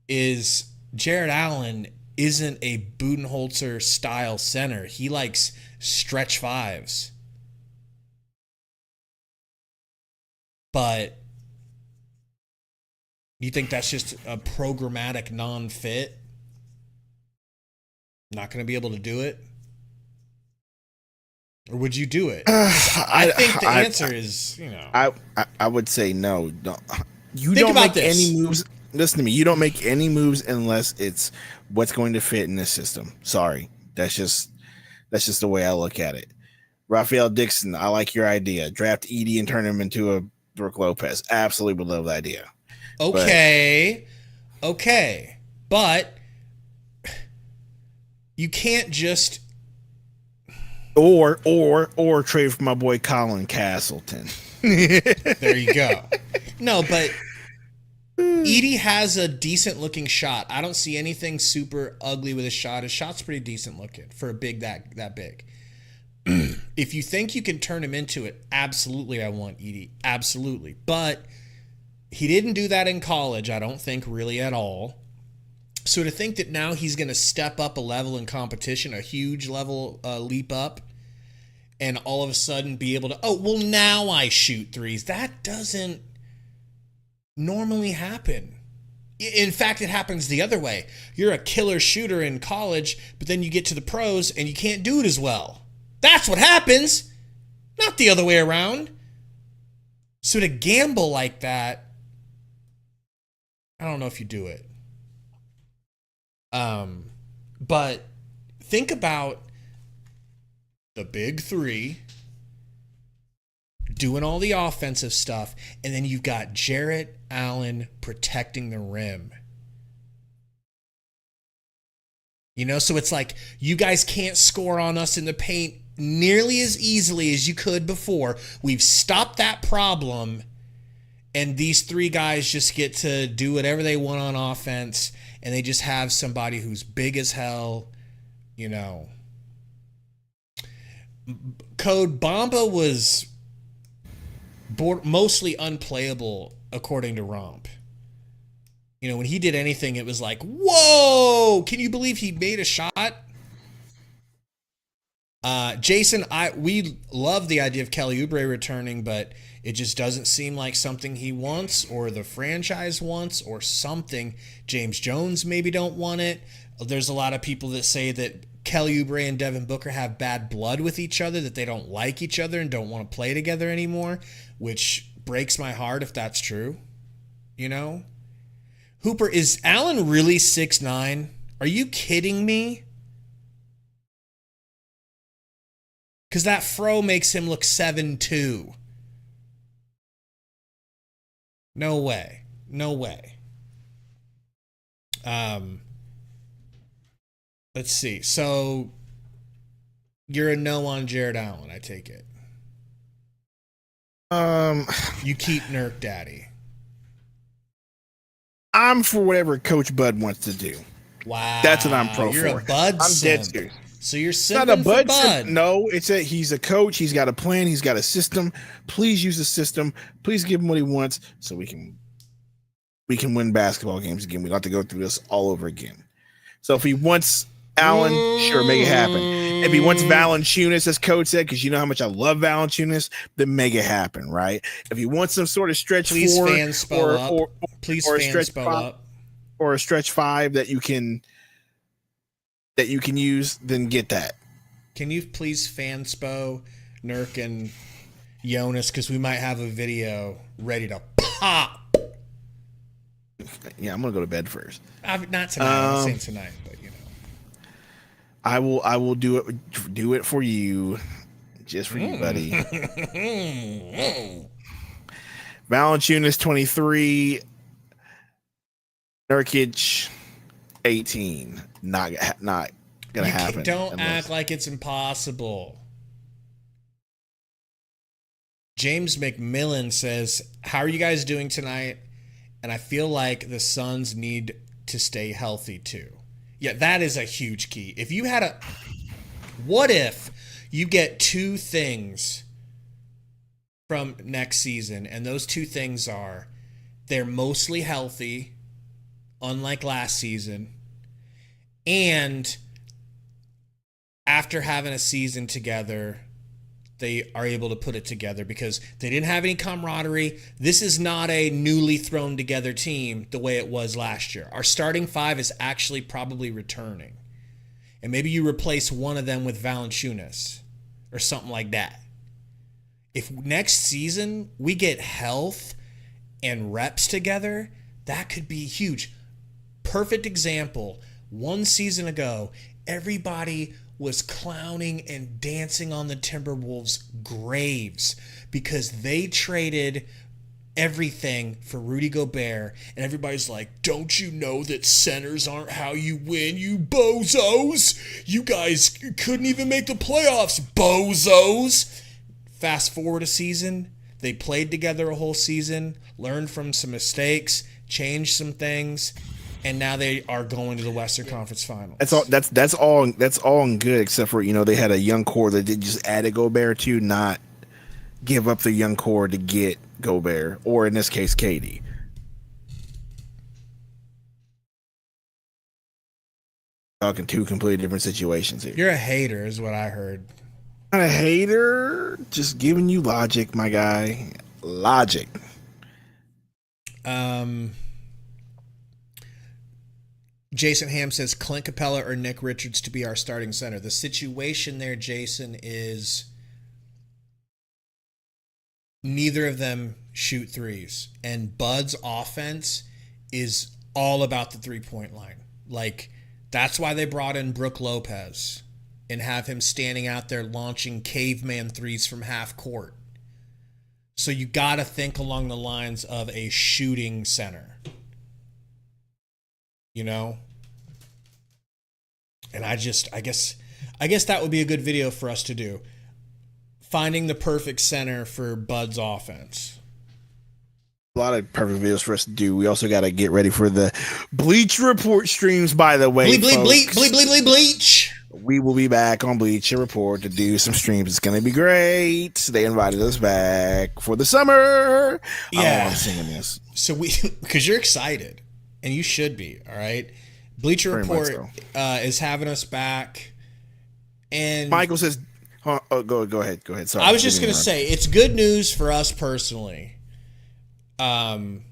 is Jared Allen isn't a Budenholzer style center. He likes stretch fives. But you think that's just a programmatic non-fit? Not going to be able to do it? Or would you do it? I think the answer is, I would say no. Don't, you think don't about make this. any moves. Listen to me. You don't make any moves unless it's what's going to fit in this system. Sorry. That's just the way I look at it. Raphael Dixon, I like your idea. Draft Edey and turn him into a Brooke Lopez. Absolutely would love the idea. Okay. But you can't just or trade for my boy Colin Castleton. There you go. No, but Edey has a decent looking shot. I don't see anything super ugly with his shot. His shot's pretty decent looking for a big that big. If you think you can turn him into it, absolutely I want Edey. Absolutely. But he didn't do that in college, I don't think, really at all. So to think that now he's going to step up a level in competition, a huge level leap up, and all of a sudden be able to, now I shoot threes. That doesn't normally happen. In fact, it happens the other way. You're a killer shooter in college, but then you get to the pros and you can't do it as well. That's what happens, not the other way around. So to gamble like that, I don't know if you do it. But think about the big three doing all the offensive stuff, and then you've got Jarrett Allen protecting the rim. So it's like you guys can't score on us in the paint nearly as easily as you could before. We've stopped that problem, and these three guys just get to do whatever they want on offense, and they just have somebody who's big as hell, Code Bamba was mostly unplayable according to Romp. When he did anything, it was like, whoa, can you believe he made a shot? Jason, we love the idea of Kelly Oubre returning, but it just doesn't seem like something he wants or the franchise wants or something. James Jones maybe don't want it. There's a lot of people that say that Kelly Oubre and Devin Booker have bad blood with each other, that they don't like each other and don't want to play together anymore, which breaks my heart if that's true. Hooper, is Allen really 6'9"? Are you kidding me? Because that fro makes him look 7'2". No way. Let's see. So you're a no on Jared Allen, I take it. You keep Nurk Daddy. I'm for whatever Coach Bud wants to do. Wow. That's what I'm pro you're for. A Bud I'm simp. dead serious. So you're Not a simping Bud for Bud. simp. No, he's a coach. He's got a plan. He's got a system. Please use the system. Please give him what he wants so we can win basketball games again. We don't have to go through this all over again. So if he wants Allen, sure, make it happen. If he wants Valanciunas, as coach said, because you know how much I love Valanciunas, then make it happen, right? If he wants some sort of stretch Please four fan Spo up. Please or a fan stretch Spo five, up. or a stretch five that you can use, then get that. Can you please fan Spo, Nurk, and Jonas, because we might have a video ready to pop. Yeah, I'm gonna go to bed first. Not tonight. I'm saying tonight, but I will do it for you, just for you, buddy. Valanciunas 23, Nurkic 18. Not gonna happen. Don't act like it's impossible. James McMillan says, "How are you guys doing tonight?" And I feel like the Suns need to stay healthy too. Yeah, that is a huge key. If you had what if you get two things from next season, and those two things are they're mostly healthy, unlike last season, and after having a season together, they are able to put it together because they didn't have any camaraderie. This is not a newly thrown together team the way it was last year. Our starting five is actually probably returning. And maybe you replace one of them with Valanciunas or something like that. If next season we get health and reps together, that could be huge. Perfect example. One season ago, everybody was clowning and dancing on the Timberwolves' graves because they traded everything for Rudy Gobert, and everybody's like, don't you know that centers aren't how you win, you bozos? You guys couldn't even make the playoffs, bozos. Fast forward a season, they played together a whole season, learned from some mistakes, changed some things, and now they are going to the Western Conference Finals. That's all good, except for they had a young core that did just add a Gobert to, not give up the young core to get Gobert, or in this case, KD. Talking two completely different situations here. You're a hater, is what I heard. Not a hater, just giving you logic, my guy. Logic. Jason Ham says Clint Capella or Nick Richards to be our starting center. The situation there, Jason, is neither of them shoot threes. And Bud's offense is all about the three-point line. Like, that's why they brought in Brook Lopez and have him standing out there launching caveman threes from half court. So you got to think along the lines of a shooting center. And I guess that would be a good video for us to do. Finding the perfect center for Bud's offense. A lot of perfect videos for us to do. We also got to get ready for the Bleach Report streams, by the way. Bleach. We will be back on Bleach Report to do some streams. It's going to be great. They invited us back for the summer. Yeah. I'm singing this. So because you're excited, and you should be, all right? Bleacher Report is having us back. And Michael says, go ahead. Sorry. I was just going to say, it's good news for us personally. But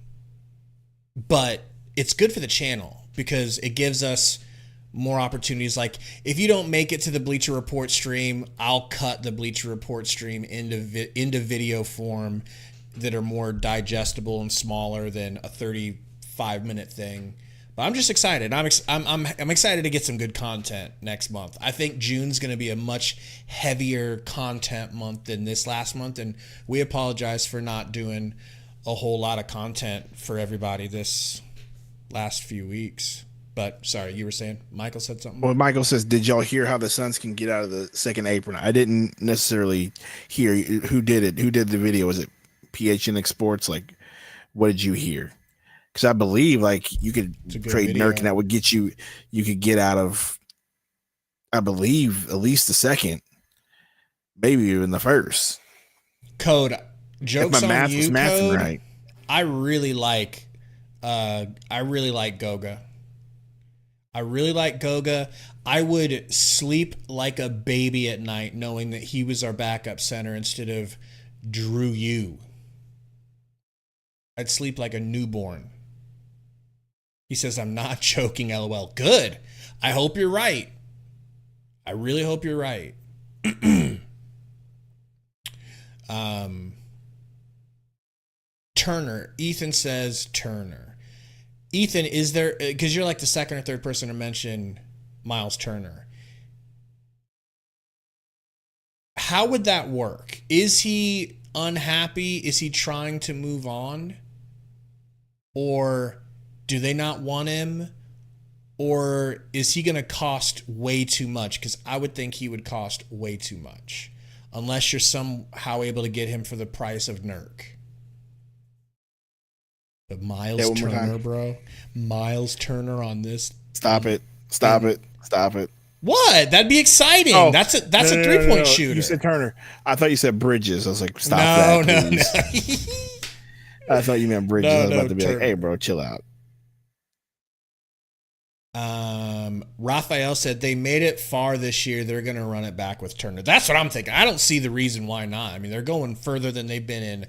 it's good for the channel because it gives us more opportunities. Like, if you don't make it to the Bleacher Report stream, I'll cut the Bleacher Report stream into video form that are more digestible and smaller than a 35-minute thing. But I'm just excited. I'm excited to get some good content next month. I think June's going to be a much heavier content month than this last month, and we apologize for not doing a whole lot of content for everybody this last few weeks. But sorry, you were saying Michael said something? Well, Michael says, did y'all hear how the Suns can get out of the second apron? I didn't necessarily hear who did it. Who did the video? Was it PHNX Sports? Like, what did you hear? Because I believe you could trade video. Nurk and that would get you could get out of, I believe, at least the second, maybe even the first. Code. Jokes if my math on was you, mathing Code. Right. I really like Goga. I really like Goga. I would sleep like a baby at night knowing that he was our backup center instead of Drew Yu. I'd sleep like a newborn. He says, I'm not joking, LOL. Good. I hope you're right. I really hope you're right. Turner. Ethan says Turner. Ethan, is there, because you're like the second or third person to mention Miles Turner. How would that work? Is he unhappy? Is he trying to move on? Or do they not want him? or is he going to cost way too much? Because I would think he would cost way too much, unless you're somehow able to get him for the price of Nurk. But Miles Turner, bro. Miles Turner on this. Stop it. What? That'd be exciting. Oh, that's a 3-point shooter. You said Turner. I thought you said Bridges. I was like, stop that. No. I thought you meant Bridges. I was about to be Turner. Like, hey, bro, chill out. Raphael said they made it far this year. They're going to run it back with Turner. That's what I'm thinking. I don't see the reason why not. I mean, they're going further than they've been in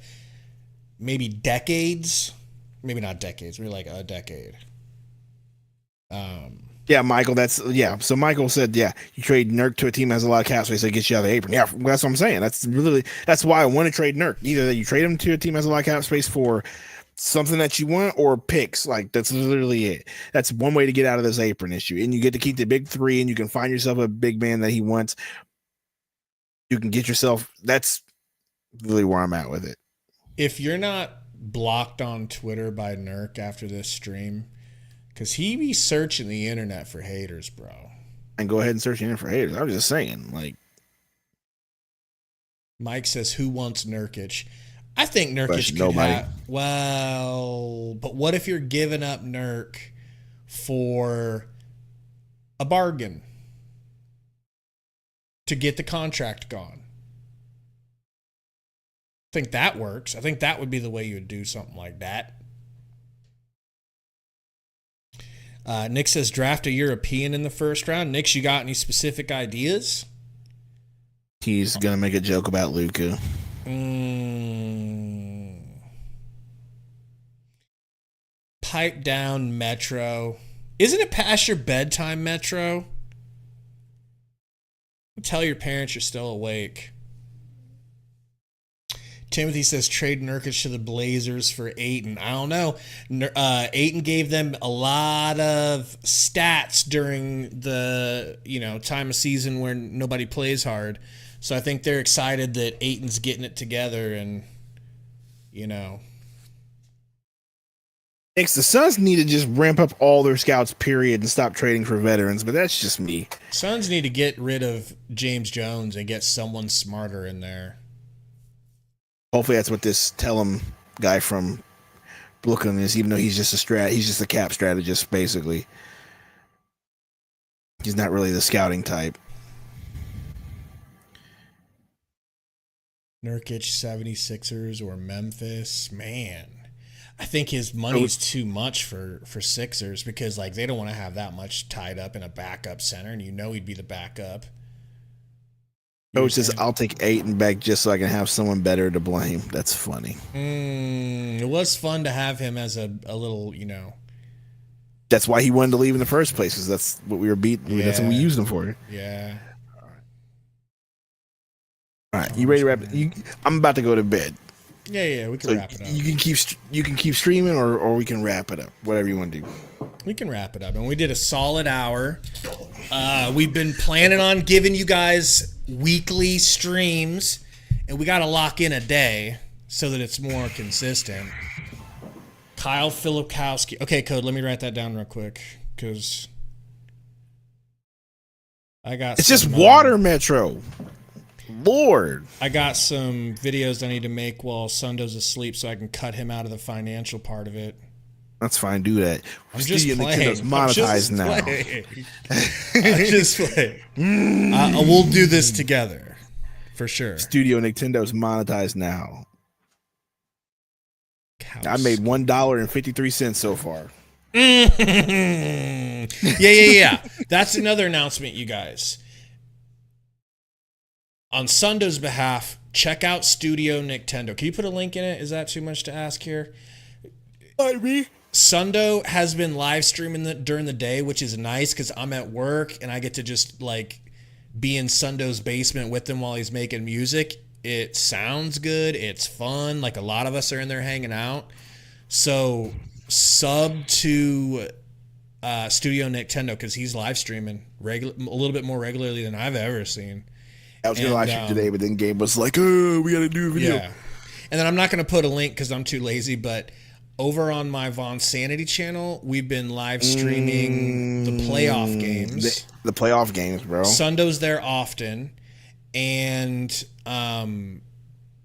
maybe decades. Maybe not decades. Maybe like a decade. Yeah, Michael. So Michael said, you trade Nurk to a team that has a lot of cap space that gets you out of the apron. Yeah, that's what I'm saying. That's why I want to trade Nurk. Either that you trade him to a team that has a lot of cap space for something that you want, or picks. Like, that's literally it. That's one way to get out of this apron issue. And you get to keep the big three, and you can find yourself a big man that he wants. You can get yourself. That's really where I'm at with it. If you're not blocked on Twitter by Nurk after this stream, because he be searching the internet for haters, bro. And go ahead and search the internet for haters. I was just saying, like. Mike says, who wants Nurkic? I think Nurkic could have. Well, but what if you're giving up Nurk for a bargain to get the contract gone? I think that works. I think that would be the way you would do something like that. Nick says draft a European in the first round. Nick, you got any specific ideas? He's going to make a joke about Luka. Pipe down, Metro. Isn't it past your bedtime, Metro? Tell your parents you're still awake. Timothy says trade Nurkic to the Blazers for Ayton. I don't know. Ayton gave them a lot of stats during the time of season where nobody plays hard. So I think they're excited that Ayton's getting it together, and The Suns need to just ramp up all their scouts, period, and stop trading for veterans, but that's just me. Suns need to get rid of James Jones and get someone smarter in there. Hopefully that's what this Tellum guy from Brooklyn is, even though he's just a cap strategist, basically. He's not really the scouting type. Nurkic, 76ers, or Memphis. Man, I think his money's too much for Sixers, because they don't want to have that much tied up in a backup center, and he'd be the backup. Coach says, I'll take Ayton back just so I can have someone better to blame. That's funny. It was fun to have him as a little, That's why he wanted to leave in the first place, because that's what we were beating. Yeah. That's what we used him for. Yeah. All right, you ready to wrap it? I'm about to go to bed. Yeah, we can wrap it up. You can keep streaming, or we can wrap it up. Whatever you want to do. We can wrap it up, and we did a solid hour. We've been planning on giving you guys weekly streams, and we got to lock in a day so that it's more consistent. Kyle Filipkowski. Okay, Code, let me write that down real quick, because I got. It's just water, Metro. Lord. I got some videos I need to make while Sundo's asleep so I can cut him out of the financial part of it. That's fine. Do that. I'm just playing. Nintendo's monetized now. I'm just playing. We'll do this together for sure. Studio Nintendo's monetized now. I made $1.53 so far. Yeah. That's another announcement, you guys. On Sundo's behalf, check out Studio Nintendo. Can you put a link in it? Is that too much to ask here? Maybe. Sundo has been live streaming during the day, which is nice because I'm at work and I get to just be in Sundo's basement with him while he's making music. It sounds good. It's fun. A lot of us are in there hanging out. So sub to Studio Nintendo because he's live streaming a little bit more regularly than I've ever seen. I was going to live stream today, but then Gabe was like, oh, we got to do a video. Yeah. And then I'm not going to put a link because I'm too lazy, but over on my Von Sanity channel, we've been live streaming the playoff games. The playoff games, bro. Sundo's there often, and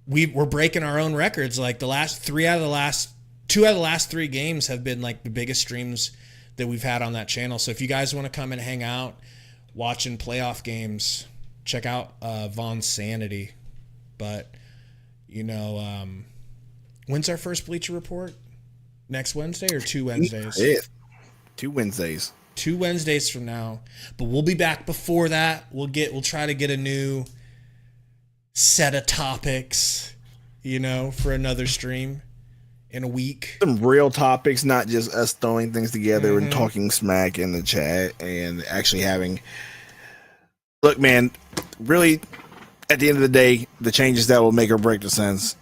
we're breaking our own records. Like two out of the last 3 games have been like the biggest streams that we've had on that channel. So if you guys want to come and hang out watching playoff games, check out Von Sanity. But when's our first Bleacher Report? Next Wednesday or 2 Wednesdays? Yeah. 2 Wednesdays. 2 Wednesdays from now. But we'll be back before that. We'll try to get a new set of topics, for another stream in a week. Some real topics, not just us throwing things together and talking smack in the chat, and actually having. Look, man, really, at the end of the day, the changes that will make or break the Suns.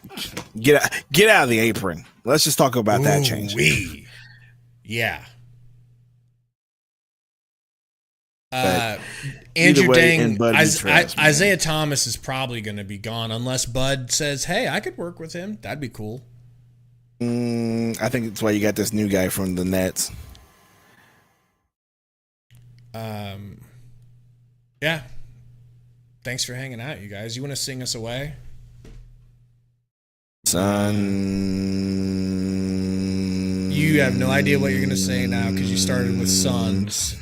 Get out of the apron. Let's just talk about that change. Yeah. Andrew Dang, Isaiah Thomas is probably going to be gone unless Bud says, "Hey, I could work with him. That'd be cool." I think that's why you got this new guy from the Nets. Yeah. Thanks for hanging out, you guys. You want to sing us away? Sun. You have no idea what you're going to say now because you started with Suns.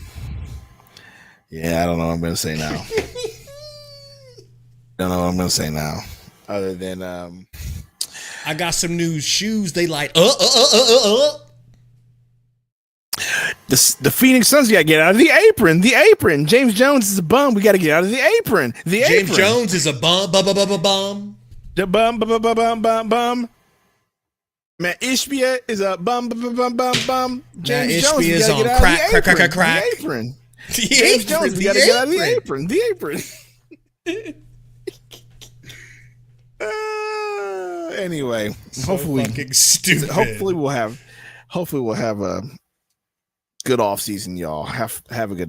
Yeah, I don't know what I'm going to say now. Don't know what I'm going to say now. Other than, I got some new shoes. They like, The Phoenix Suns got to get out of the apron. The apron. James Jones is a bum. We got to get out of the apron. James Jones is a bum. The bum. Matt Ishbia is a bum. James Jones is on crack. The apron. James Jones, we got to get out of the apron. The apron. Anyway, hopefully, fucking stupid. Hopefully we'll have a good off season, y'all. Have a good day.